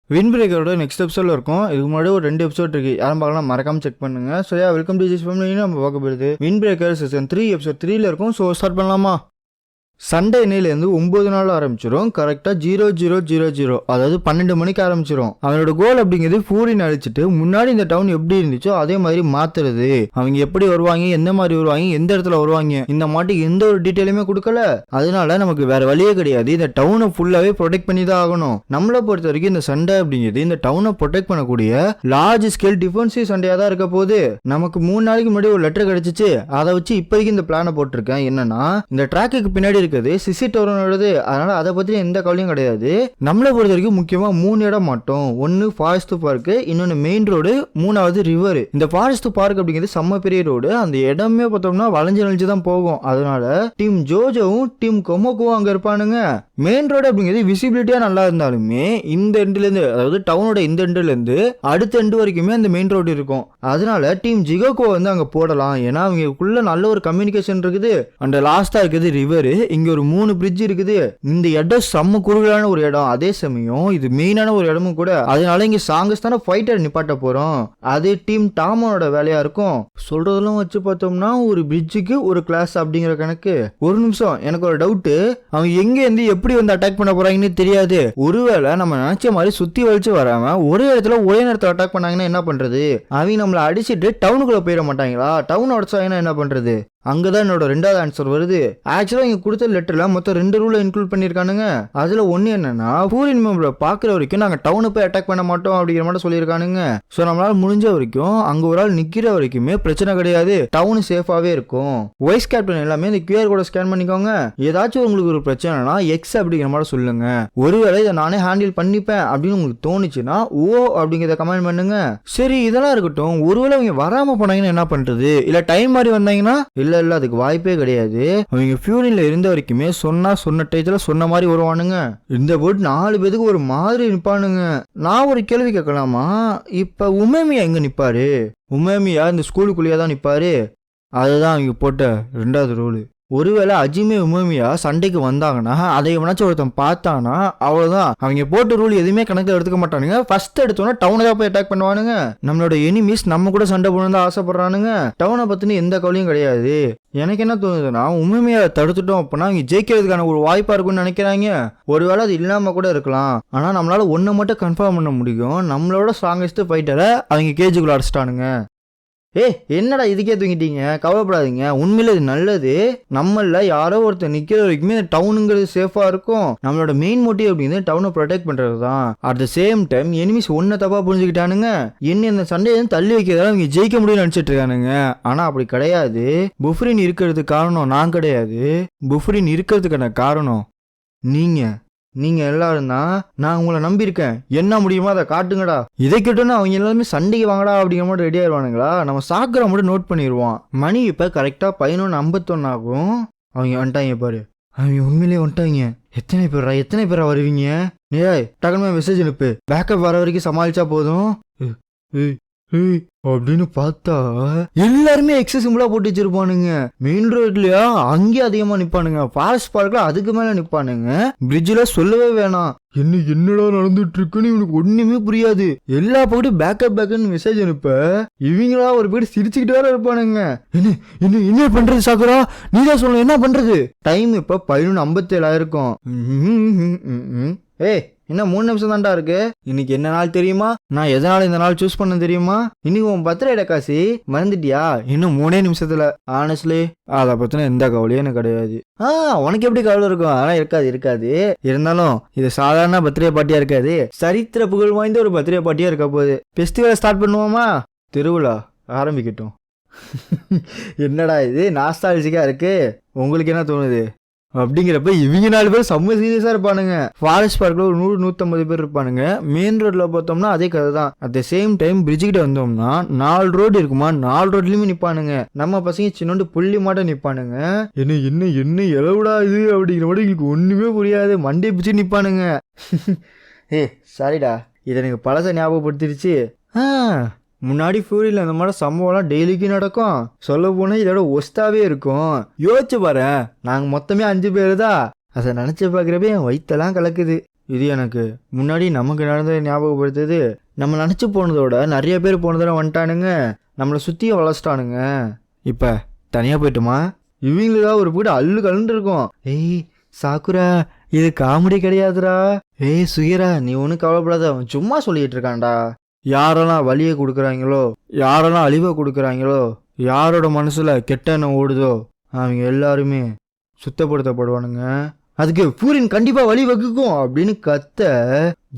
Win பிரேக்கரோட next எபிசோட இருக்கும். இதுக்கு முன்னாடி ஒரு 2 எபிசோட் இருக்கு. யாரும் பார்க்கலாம் மறக்காம செக் பண்ணுங்க. So welcome to this family. நம்ம பார்க்க போகிறது வின் பிரேக்கர் சீசன் 3 எபிசோட் 3ல இருக்கும். ஸோ ஸ்டார்ட் பண்ணலாமா? சண்டே இன்னையிலேருந்து 9 நாள் ஆரம்பிச்சிடும். கரெக்டாக 0000, அதாவது 12 மணிக்கு ஆரம்பிச்சிடும். அவனோட கோல் அப்படிங்கிறது ஃபூரின் அழிச்சிட்டு முன்னாடி இந்த டவுன் எப்படி இருந்துச்சோ அதே மாதிரி மாத்துறது. அவங்க எப்படி வருவாங்க, எந்த மாதிரி வருவாங்க, எந்த இடத்துல வருவாங்க, இந்த மாட்டி எந்த ஒரு டீட்டெயிலுமே கொடுக்கல. அதனால நமக்கு வேற வழியே கிடையாது. இந்த டவுனை ஃபுல்லாவே ப்ரொடெக்ட் பண்ணி தான் ஆகணும். நம்மளை பொறுத்த வரைக்கும் இந்த சண்டை அப்படிங்கிறது இந்த டவுனை ப்ரொடெக்ட் பண்ணக்கூடிய லார்ஜ் ஸ்கேல் டிஃபென்சிவ் சண்டையா தான் இருக்க போகுது. நமக்கு 3 நாளைக்கு முன்னாடி ஒரு லெட்டர் கிடைச்சிச்சு. அதை வச்சு இப்போதைக்கு இந்த பிளானை போட்டிருக்கேன். என்னன்னா, இந்த ட்ராக்குக்கு பின்னாடி சிசி டோரனோடது. அதனால அதை பத்தி எந்த கவலையும் கிடையாது. நம்மளை பொறுத்த வரைக்கும் முக்கியமா 3 இடம் மட்டும். ஒன்னு ஃபாரஸ்ட் பார்க், இன்னொன்னு மெயின் ரோடு, 3வது ரிவர். இந்த ஃபாரஸ்ட் பார்க் அப்படிங்கிறது செம்ம பெரிய ரோடு. அந்த இடமே பார்த்தோம்னா வளைஞ்சு தான் போகும். அதனால டீம் ஜோஜோவும் டீம் கொமோக்கும் அங்க இருப்பானுங்க. மெயின் ரோடு அப்படிங்கிறது விசிபிலிட்டியா நல்லா இருந்தாலுமே இந்த எண்ட்ல இருந்து, அதாவது டவுனோட இந்த எண்ட்ல இருந்து அடுத்த எண்டு வரைக்குமே அந்த மெயின் ரோடு இருக்கும். அதனால டீம் ஜிகோகோ அங்க போடலாம். ஏன்னா அவங்களுக்குள்ள நல்ல ஒரு கம்யூனிகேஷன் இருக்குது. அந்த லாஸ்டா இருக்குது ரிவர். இங்க ஒரு 3 பிரிட்ஜ் இருக்குது. இந்த இடம் செம்ம குறுகலான ஒரு இடம். அதே சமயம் இது மெயினான ஒரு இடமும் கூட. அதனால இங்க சாங்கஸ்தான ஃபைட்டர் நிப்பாட்ட போறோம். அது டீம் டாமோட வேலையா இருக்கும். சொல்றதெல்லாம் வச்சு பார்த்தோம்னா ஒரு பிரிட்ஜுக்கு ஒரு கிளாஸ் அப்படிங்கிற கணக்கு. ஒரு நிமிஷம், எனக்கு ஒரு டவுட். அவங்க எங்க இருந்து எப்படி வந்து அட்டாக் பண்ண போறாங்கன்னு தெரியாது. ஒருவேளை நம்ம நினைச்ச மாதிரி சுத்தி வலிச்சு வராம ஒரே இடத்துல ஒரே நேரத்தில் அட்டாக் பண்ணாங்கன்னா என்ன பண்றது? அவங்க நம்மளை அடிச்சுட்டு டவுனுக்குள்ள போயிட மாட்டாங்களா? டவுன் உடச்சாங்கன்னா என்ன பண்றது? அங்கதான் என்னோட 2வது ஆன்சர் வருது. ஆக்சுவலா இங்க கொடுத்த லெட்டர்ல மொத்தம் 2 ரூலை இன்க்ளூட் பண்ணிருக்கானுங்க. அதுல ஒண்ணு என்னன்னா, ஃபூரின் மெம்பரை பாக்குற வரைக்கும் நாங்க டவுனை போய் அட்டாக் பண்ண மாட்டோம் அப்படிங்கிற மாதிரி சொல்லியிருக்கானுங்க. சோ நம்மளால முடிஞ்ச வரைக்கும் அங்க ஒரு ஆள் நிக்கிற வரைக்குமே பிரச்சனை கிடையாது. டவுன் சேஃபாவே இருக்கும். வைஸ் கேப்டன் எல்லாமே இந்த QR கோட ஸ்கேன் பண்ணிக்கோங்க. ஏதாச்சும் உங்களுக்கு ஒரு பிரச்சனைனா எக்ஸ் அப்படிங்கிற மாதிரி சொல்லுங்க. ஒருவேளை இதை நானே ஹேண்டில் பண்ணிப்பேன் அப்படின்னு உங்களுக்கு தோணுச்சுன்னா ஓ அப்படிங்கிறத கமெண்ட் பண்ணுங்க. சரி, இதெல்லாம் இருக்கட்டும். ஒருவேளை அவங்க வராம போனாங்கன்னா என்ன பண்றது? இல்ல டைம் மாதிரி வந்தாங்கன்னா இல்ல, அதுக்கு வாய்ப்பே கிடையாது. அவங்க ஃபியூரின்ல இருந்த வரைக்குமே சொன்ன டைத்துல சொன்ன மாதிரி வருவானுங்க. இந்த போட்டு 4 பேருக்கு ஒரு மாதிரி நிப்பானுங்க. நான் ஒரு கேள்வி கேட்கலாமா? இப்ப உமேமியா எங்க நிப்பாரு? உமேமியா இந்த ஸ்கூலுக்குள்ளேயே தான் நிப்பாரு. அதுதான் அவங்க போட்ட 2வது ரூல். ஒருவேளை அஜிமே உமேமியா சண்டைக்கு வந்தாங்கன்னா அதை எவனாச்சும் ஒருத்தன் பார்த்தானா அவ்வளவுதான். அவங்க போட்ட ரூல் எதுவுமே கணக்கில் எடுத்துக்க மாட்டானுங்க. ஃபர்ஸ்ட் எடுத்தோன்னா டவுனை தான் போய் அட்டாக் பண்ணுவானுங்க. நம்மளோட எனிமீஸ் நம்ம கூட சண்டை போடணும் தான் ஆசைப்படுறானுங்க. டவுனை பத்தின எந்த கவலையும் கிடையாது. எனக்கு என்ன தோணுதுன்னா, உண்மையா தடுத்துட்டோம் அப்படின்னா அவங்க ஜெயிக்கிறதுக்கான ஒரு வாய்ப்பா இருக்கும்னு நினைக்கிறாங்க. ஒருவேளை அது இல்லாம கூட இருக்கலாம். ஆனா நம்மளால ஒன்றை மட்டும் கன்ஃபார்ம் பண்ண முடியும். நம்மளோட ஸ்ட்ராங்கஸ்ட் ஃபைட்டரை அவங்க கேஜுக்குள்ள அடிச்சிட்டானுங்க. என்னடா இதுக்கே தூங்கிட்டீங்க? கவலைப்படாதீங்க. உண்மையில இது நல்லது. நம்மள யாரோ ஒருத்தர் நிக்கிற வரைக்குமே டவுனுங்கிறது சேஃபா இருக்கும். நம்மளோட மெயின் மோட்டிவ் அப்படிங்கிறது டவுனை ப்ரொடெக்ட் பண்றது தான். At the same time enemies ஒன்ன தப்பா புரிஞ்சுக்கிட்டானுங்க. இந்த சண்டையை தள்ளி வைக்கிறதால அவங்க ஜெயிக்க முடியும்னு நினைச்சிட்டு இருக்கானுங்க. ஆனா அப்படி கிடையாது. புஃப்ரின் இருக்கிறதுக்கு காரணம் நான் கிடையாது. புஃப்ரின் இருக்கிறதுக்கான காரணம் நீங்க எல்லாரும் தான். நான் உங்களை நம்பியிருக்கேன். என்ன முடியுமோ அதை காட்டுங்கடா. இதை கேட்டோன்னா அவங்க எல்லாருமே சண்டைக்கு வாங்கடா அப்படிங்கிற மாதிரி ரெடி ஆயிடுவானுங்களா? நம்ம சாக்கரை மட்டும் நோட் பண்ணிடுவோம். மணி இப்ப கரெக்டா 11:51 ஆகும். அவங்க வந்துட்டாங்க பாரு. அவங்க உண்மையிலேயே வந்துட்டாங்க. எத்தனை பேரா வருவீங்க? டக்குனு மெசேஜ் அனுப்பு. பேக்கப் வர வரைக்கும் சமாளிச்சா போதும் அப்படின்னு பார்த்தா எல்லாருமே எக்ஸஸ் சிம்பிளா போட்டு வச்சிருப்பானுங்க. மெயின் ரோட்லயா அங்கேயே அதிகமா நிப்பானுங்க. ஃபாரஸ்ட் பார்க்ல அதுக்கு மேல நிப்பானுங்க. பிரிட்ஜ்ல சொல்லவே வேணாம். என்னடா நடந்துட்டு இருக்குன்னு இவனுக்கு ஒண்ணுமே புரியாது. எல்லா பக்கத்தும் பேக்கப் மெசேஜ் அனுப்ப இவங்களா ஒரு பேர் சிரிச்சுக்கிட்டு வேற இருப்பானுங்க. என்ன பண்றது சாக்குரா? நீதான் சொல்லணும், என்ன பண்றது? டைம் இப்ப 11:57 ஆயிருக்கும். இன்னும் 3 நிமிஷம் தான்டா இருக்கு. இன்னைக்கு என்ன நாள் தெரியுமா? நான் எதனால இந்த நாள் சூஸ் பண்ண தெரியுமா? இன்னைக்கு உன் பர்த்டே காசி, மறந்துட்டியா? இன்னும் 3 நிமிஷத்துல. ஆனஸ்ட்லி அதை பத்தின எந்த கவலையும் எனக்கு கிடையாது. உனக்கு எப்படி கவலை இருக்கும்? ஆனா இருக்காது. இருந்தாலும் இது சாதாரண பர்த்டே பார்ட்டியா இருக்காது. சரித்திர புகழ் வாய்ந்த ஒரு பர்த்டே பார்ட்டியா இருக்க போகுது. ஃபெஸ்டிவலை ஸ்டார்ட் பண்ணுவோமா? திருவிழா ஆரம்பிக்கட்டும். என்னடா இது நாஸ்டாலஜிக்கா இருக்கு? உங்களுக்கு என்ன தோணுது? அப்படிங்கிறப்ப இவங்க 4 பேர் செம்ம சீரியஸா இருப்பானுங்க. ஃபாரஸ்ட் பார்க்ல ஒரு 100-150 பேர் இருப்பானுங்க. மெயின் ரோட்ல பார்த்தோம்னா அதே கதை தான். At the same time bridge கிட்ட வந்தோம்னா 4 ரோடு இருக்குமா, 4 ரோட்லயுமே நிப்பானுங்க. நம்ம பசங்க சின்னோண்டு புள்ளி மாட்ட நிப்பானுங்க. என்ன எவ்வளவுடா இது அப்படிங்கிற மாதிரி எங்களுக்கு ஒண்ணுமே புரியாது. மண்டே பிடிச்சி நிப்பானுங்க. சாரிடா, இதை எனக்கு பழச ஞாபகப்படுத்திருச்சு. முன்னாடி ஃபியூரியில் அந்த மாதிரி சம்பவம்லாம் டெய்லிக்கு நடக்கும். சொல்ல போனால் இதோட ஒஸ்டாவே இருக்கும். யோசிச்சு பாரு, நாங்கள் மொத்தமே 5 பேர் தான். அதை நினச்சி பார்க்குறப்ப என் வயிற்றெல்லாம் கலக்குது. இது எனக்கு முன்னாடி நமக்கு நடந்ததை ஞாபகப்படுத்துது. நம்ம நினச்சி போனதோட நிறைய பேர் போனதெல்லாம் வந்துட்டானுங்க, நம்மளை சுற்றியும் வளச்சிட்டானுங்க. இப்போ தனியாக போயிட்டுமா இவங்களுக்காக ஒரு போய்ட்டு அல்லு கலந்து இருக்கும். ஏய் சாக்குரா, இது காமெடி கிடையாதுடா. ஏய் சுகிரா, நீ ஒன்றும் கவலைப்படாத, அவன் சும்மா சொல்லிட்டு இருக்கான்டா. யாரெல்லாம் வலியை கொடுக்குறாங்களோ, யாரெல்லாம் அழிவை கொடுக்குறாங்களோ, யாரோட மனசில் கெட்ட எண்ணம் ஓடுதோ அவங்க எல்லாருமே சுத்தப்படுத்தப்படுவானுங்க. அதுக்கு பூரின் கண்டிப்பாக வழி வகுக்கும் அப்படின்னு கத்த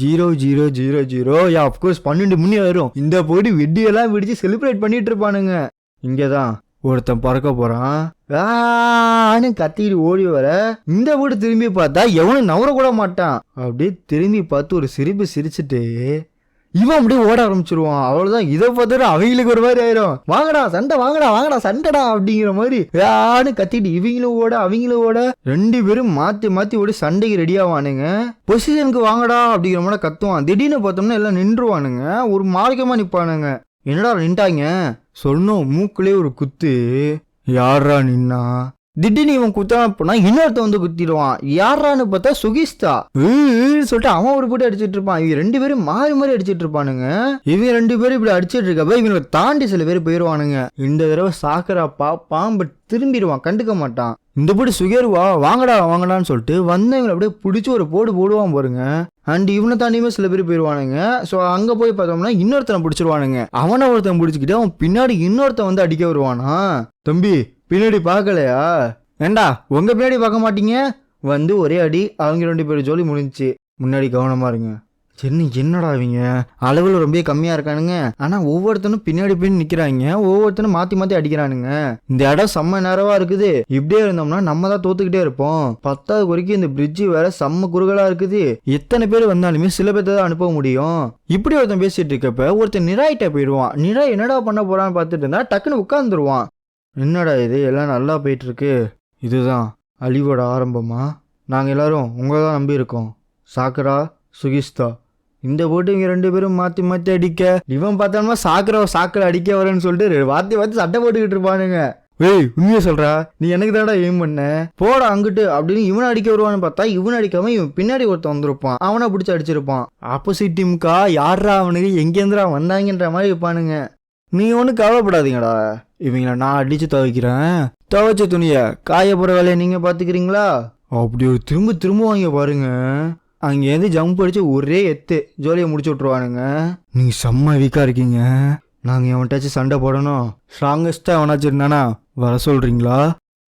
0000 அப்கோர்ஸ் 12 மணி ஆயிரும். இந்த போட்டு வெட்டியெல்லாம் பிடிச்சி செலிப்ரேட் பண்ணிட்டு இருப்பானுங்க. இங்கே தான் ஒருத்தன் பறக்க போகிறான் ஆன்னு கத்திட்டு ஓடி வர, இந்த போட்டு திரும்பி பார்த்தா எவனும் நவர கூட மாட்டான். அப்படியே திரும்பி பார்த்து ஒரு சிரிப்பு சிரிச்சுட்டு இவன் அப்படியே ஓட ஆரம்பிச்சிருவான். அவ்வளவுதான். இதை பார்த்துட்டு அவங்களுக்கு ஒரு மாதிரி ஆயிரும். வாங்கடா சண்டை, வாங்கடா சண்டைடா அப்படிங்கிற மாதிரி யான்னு கத்திட்டு இவங்களும் ஓட அவங்களும் ஓட 2 பேரும் மாத்தி மாத்தி ஓடி சண்டைக்கு ரெடி ஆவானுங்க. பொசிஷனுக்கு வாங்கடா அப்படிங்கிற மாதிரி கத்துவான். திடீர்னு பார்த்தோம்னா எல்லாம் நின்றுவானுங்க, ஒரு மார்க்கமா நிப்பானுங்க. என்னடா நின்ட்டாங்க சொன்னோம். மூக்குலேயே ஒரு குத்து. யாரா நின்னா திடீர்னு இவன் குத்தான் போனா இன்னொருத்த வந்து குத்திடுவான். யாரான்னு பார்த்தா சுகிஸ்தா சொல்லிட்டு அவன் ஒரு போட்டு அடிச்சிட்டு இருப்பான். இவங்க 2 பேரும் மாறி மாறி அடிச்சிட்டு இருப்பானுங்க. இவங்க 2 பேரும் இப்படி அடிச்சிட்டு இருக்கப்ப இவங்களை தாண்டி சில பேர் போயிடுவானுங்க. இந்த தடவை சாக்கரா பாப்பான், பட் திரும்பிடுவான், கண்டுக்க மாட்டான். இந்த போட்டு சுகேருவா வாங்கடான்னு சொல்லிட்டு வந்தவங்களை அப்படியே பிடிச்சி ஒரு போடுவான் பாருங்க. அண்ட் இவனை தாண்டியுமே சில பேர் போயிடுவானுங்க. ஸோ அங்கே போய் பார்த்தோம்னா இன்னொருத்தனை பிடிச்சிருவானுங்க. அவனை ஒருத்தன் பிடிச்சிக்கிட்டு அவன் பின்னாடி இன்னொருத்தன் வந்து அடிக்க வருவானா. தம்பி பின்னாடி பார்க்கலையா? ஏண்டா உங்க பின்னாடி பார்க்க மாட்டீங்க? வந்து ஒரே அடி, அவங்க 2 பேர் ஜோலி முடிஞ்சிச்சு. முன்னாடி கவனமா இருங்க. சரி என்னடா அவங்க அளவில் ரொம்ப கம்மியாக இருக்கானுங்க, ஆனால் ஒவ்வொருத்தனும் பின்னாடி போய் நிற்கிறாங்க, ஒவ்வொருத்தனும் மாற்றி மாற்றி அடிக்கிறானுங்க. இந்த இடம் செம்ம நேரவா இருக்குது. இப்படியே இருந்தோம்னா நம்ம தான் தோத்துக்கிட்டே இருப்போம். 10வது வரைக்கும் இந்த பிரிட்ஜு வேற செம்ம குறுகலாக இருக்குது. எத்தனை பேர் வந்தாலுமே சில பேர்த்த தான் அனுப்ப முடியும். இப்படி ஒருத்தன் பேசிட்டு இருக்கப்ப ஒருத்தன் நிராயிட்ட போயிடுவான். நிராய் என்னடா பண்ண போறான்னு பார்த்துட்டு இருந்தா டக்குன்னு உட்காந்துருவான். என்னடா இது எல்லாம் நல்லா போயிட்டு இருக்கு, இதுதான் அழிவோட ஆரம்பமா? நாங்கள் எல்லாரும் உங்களை தான் நம்பி இருக்கோம். சாக்கரா சுகிஸ்தா இந்த போட்டு இவங்க 2 பேரும் மாற்றி மாற்றி அடிக்க, இவன் பார்த்தோம்னா சாக்கரை அடிக்க வரேன்னு சொல்லிட்டு வாத்தி சட்டை போட்டுக்கிட்டு இருப்பானுங்க. ஏய் உண்மையை சொல்றா, நீ எனக்கு தாடா எய்ம் பண்ண, போடா அங்கிட்டு அப்படின்னு இவனை அடிக்க வருவான்னு பார்த்தா இவனை அடிக்காம இவன் பின்னாடி ஒருத்தன் வந்திருப்பான். அவனை பிடிச்சி அடிச்சிருப்பான். ஆப்போசிட் டீமுக்கா யாரா அவனுக்கு எங்கேருந்துடா வந்தாங்கன்ற மாதிரி இருப்பானுங்க. நீ ஒன்றும் கவலைப்படாதீங்கடா, இவங்கள நான் அடிச்சு துவைக்கிறேன். துவைச்ச துணியை காய போகிற வேலையை நீங்கள் பார்த்துக்கிறீங்களா? அப்படி ஒரு திரும்புவாங்க பாருங்க. அங்கேருந்து ஜம்ப் அடிச்சு ஒரே எத்து ஜோலியை முடிச்சு விட்ருவானுங்க. நீங்கள் செம்ம வீக்காக இருக்கீங்க, நாங்கள் எவன்ட்டாச்சும் சண்டை போடணும், ஸ்ட்ராங்கஸ்ட்டாக எவனாச்சும் இருந்தானா வர சொல்கிறீங்களா?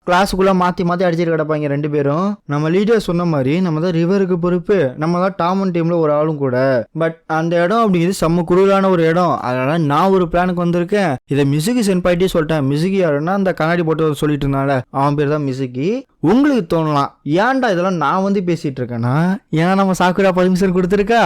கிளாஸுக்குள்ளே மாற்றி மாற்றி அடிச்சுட்டு கிடப்பாங்க 2 பேரும். நம்ம லீடர் சொன்ன மாதிரி நம்ம தான் ரிவருக்கு பொறுப்பு, நம்ம தான் டாமன் டீமில் ஒரு ஆளும் கூட. பட் அந்த இடம் அப்படிங்கிறது செம்ம குறுகலான ஒரு இடம். அதனால் நான் ஒரு பிளானுக்கு வந்திருக்கேன். இதை மிசுகி சென்பாயிட்டே சொல்லிட்டேன். மிசுகி யாருன்னா அந்த கண்ணாடி போட்டு சொல்லிட்டு இருந்தால அவன் பேர் தான் மிசுகி. உங்களுக்கு தோணலாம் ஏன்டா இதெல்லாம் நான் வந்து பேசிகிட்டு இருக்கேன்னா, ஏன்னா நம்ம சாக்குரா பர்மிஷன் கொடுத்துருக்கா.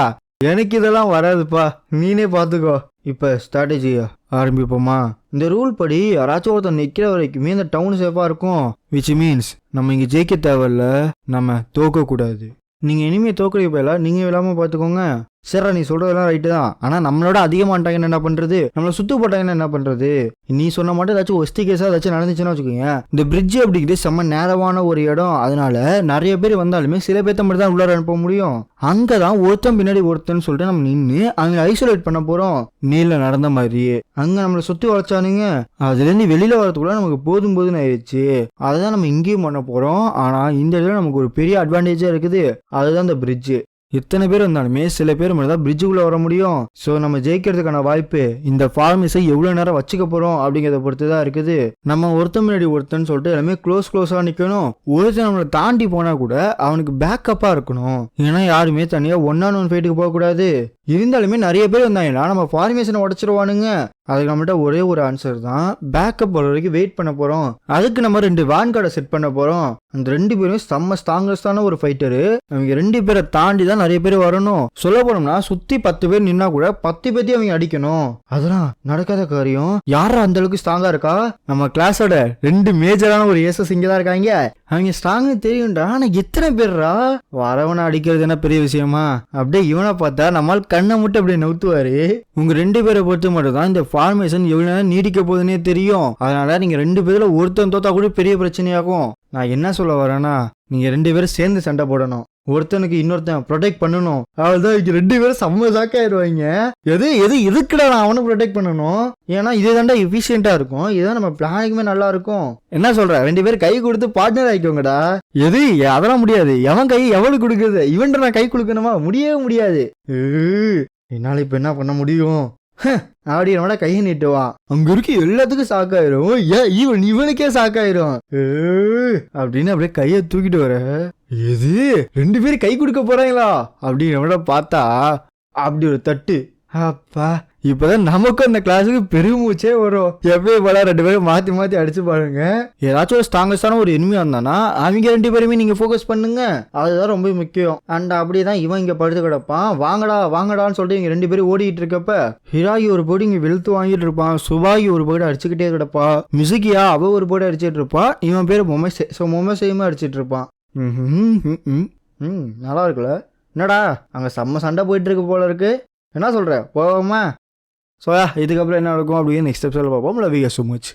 எனக்கு இதெல்லாம் வராதுப்பா, நீனே பார்த்துக்கோ. இப்போ ஸ்ட்ராட்டஜியா ஆரம்பிப்போமா? இந்த ரூல் படி யாராச்சும் ஒருத்தன் நிற்கிற வரைக்குமே இந்த டவுன் சேஃபாக இருக்கும். விச் மீன்ஸ் நம்ம இங்கே ஜெயிக்க தேவையில்ல, நம்ம தோக்கக்கூடாது. நீங்கள் இனிமேல் தோக்கடிக்க போயில நீங்கள் விழாமல் பார்த்துக்கோங்க. சரிடா நீ சொல்கிறதெல்லாம் ரைட்டு தான், ஆனால் நம்மளோட அதிகமாட்டாங்கன்னு என்ன பண்ணுறது, நம்மளை சுற்று போட்டாங்கன்னு என்ன பண்ணுறது? நீ சொன்ன மட்டும் ஏதாச்சும் ஒஸ்டி கேஸாக ஏதாச்சும் நடந்துச்சுன்னா வச்சுக்கோங்க. இந்த பிரிட்ஜ் அப்படிங்கிறது செம்ம நேரமான ஒரு இடம். அதனால நிறைய பேர் வந்தாலுமே சில பேர்த்த மட்டும் தான் உள்ளார அனுப்ப முடியும். அங்கே தான் ஒருத்தன் பின்னாடி ஒருத்தன்னு சொல்லிட்டு நம்ம நின்று அங்கே ஐசோலேட் பண்ண போகிறோம். நீல நடந்த மாதிரி அங்கே நம்மளை சுற்றி வளைச்சானுங்க. அதுலேருந்து வெளியில் வரதுக்குள்ள நமக்கு போதும்னு ஆயிடுச்சு. அதை தான் நம்ம இங்கேயும் பண்ண போகிறோம். ஆனால் இந்த இடத்துல நமக்கு ஒரு பெரிய அட்வான்டேஜாக இருக்குது, அதுதான் இந்த பிரிட்ஜு. எத்தனை பேர் வந்தாலுமே சில பேர் மட்டும் தான் பிரிட்ஜுக்குள்ளே வர முடியும். ஸோ நம்ம ஜெயிக்கிறதுக்கான வாய்ப்பு இந்த ஃபார்மஸை எவ்வளோ நேரம் வச்சுக்க போகிறோம் அப்படிங்கிறத பொறுத்து தான் இருக்குது. நம்ம ஒருத்தன் முன்னாடி ஒருத்தன்னு சொல்லிட்டு எல்லாமே க்ளோஸாக நிற்கணும். ஒருத்தன் நம்மளை தாண்டி போனால் கூட அவனுக்கு பேக்கப்பாக இருக்கணும். ஏன்னா யாருமே தனியாக 1-on-1 ஃபைட்டுக்கு போகக்கூடாது. இருந்தாலுமே நிறைய பேர் வந்தாங்கன்னா நம்ம ஃபார்மேஷனை உடச்சிருவானுங்க. அதுக்கு நம்மகிட்ட ஒரே ஒரு ஆன்சர் தான், பேக்கப் வர வரைக்கும் வெயிட் பண்ண போகிறோம். அதுக்கு நம்ம 2 வான் கார்டை செட் பண்ண போகிறோம். அந்த 2 பேருமே செம்ம ஸ்ட்ராங்கஸ்டான ஒரு ஃபைட்டரு. அவங்க 2 பேரை தாண்டி தான் நிறைய பேர் வரணும். சொல்ல போனோம்னா சுற்றி 10 பேர் நின்னா கூட 10 பேர்த்தையும் அவங்க அடிக்கணும். அதெல்லாம் நடக்காத காரியம். யாரா அந்த அளவுக்கு ஸ்ட்ராங்கா இருக்கா? நம்ம கிளாஸோட 2 மேஜரான ஒரு ஏசஸ் இங்கே தான் இருக்காங்க. அவங்க ஸ்ட்ராங்கு தெரியும்டா, ஆனால் எத்தனை பேர்ரா? வரவனை அடிக்கிறது என்ன பெரிய விஷயமா? அப்படியே இவனை பார்த்தா நம்மால் கண்ணை மட்டும் அப்படியே நவுத்துவாரு. உங்க 2 பேரை பொறுத்து மட்டும் தான் இந்த ஃபார்மேஷன் எவ்வளவு நேரம் நீடிக்க போகுதுன்னே தெரியும். அதனால நீங்க 2 பேர்ல ஒருத்தன் தோத்தா கூட பெரிய பிரச்சனையாகும். நான் என்ன சொல்ல வரேன்னா, நீங்க 2 பேரும் சேர்ந்து சண்டை போடணும். ஒருத்தனுக்கு இன்னொருத்தன் ப்ரொடெக்ட் பண்ணணும். அவ்வளவுதான், இங்க 2 பேரும் செம்ம சாக்காயிருவாங்க. எது எது எதுக்குடா நான் அவனை ப்ரொடெக்ட் பண்ணணும்? ஏன்னா இதே தாண்டா எஃபிஷியண்டா இருக்கும், இதுதான் நம்ம பிளானிங்குமே நல்லா இருக்கும். என்ன சொல்ற, 2 பேரும் கை கொடுத்து பார்ட்னர் ஆயிக்கோங்கடா. எது அதெல்லாம் முடியாது. எவன் கை எவனுக்கு கொடுக்குறது? இவன் நான் கை கொடுக்கணுமா? முடியவே முடியாது. என்னால இப்ப என்ன பண்ண முடியும்? அப்படின்னோட கையை நீட்டுவான். அங்க இருக்கு எல்லாத்துக்கும் சாக்காயிரும். ஏன் இவனுக்கே சாக்காயிரும். அப்படின்னு அப்படியே கையை தூக்கிட்டு வர, எது 2 பேரும் கை கொடுக்க போறாங்களா அப்படின்னு பார்த்தா அப்படி ஒரு தட்டு. அப்பா, இப்பதான் நமக்கும் அந்த கிளாஸுக்கு பெருமூச்சே வரும். எப்பயும் போல 2 பேரும் மாத்தி மாத்தி அடிச்சு பாருங்க. ஏதாச்சும் ஒரு ஸ்ட்ராங்கஸ்டான ஒரு எனிமி வந்தானா அவங்க 2 பேருமே நீங்க ஃபோக்கஸ் பண்ணுங்க, அதுதான் ரொம்ப முக்கியம். அண்ட் அப்படிதான் இவன் இங்க படுத்து கிடப்பான். வாங்கடா வாங்கடான்னு சொல்லிட்டு இவங்க 2 பேரும் ஓடிட்டு இருக்கப்ப ஹிராகி ஒரு போடு இங்க வெளுத்து வாங்கிட்டு இருப்பான். சுபாகி ஒரு போடு அடிச்சுக்கிட்டே கிடப்பா. மிசுகியா அவ ஒரு போடு அடிச்சிட்டு இருப்பா. இவன் பேரு மொமசேயுமே அடிச்சிட்டு இருப்பான். நல்லா இருக்குல்ல? என்னடா அங்க செம்ம சண்டை போயிட்டு இருக்கு போல இருக்கு. என்ன சொல்ற, போவோமா? ஸோ இதுக்கப்புறம் என்ன நடக்கும் அப்படின்னு நெக்ஸ்ட் எபிசோட பார்ப்போம். Love you so much.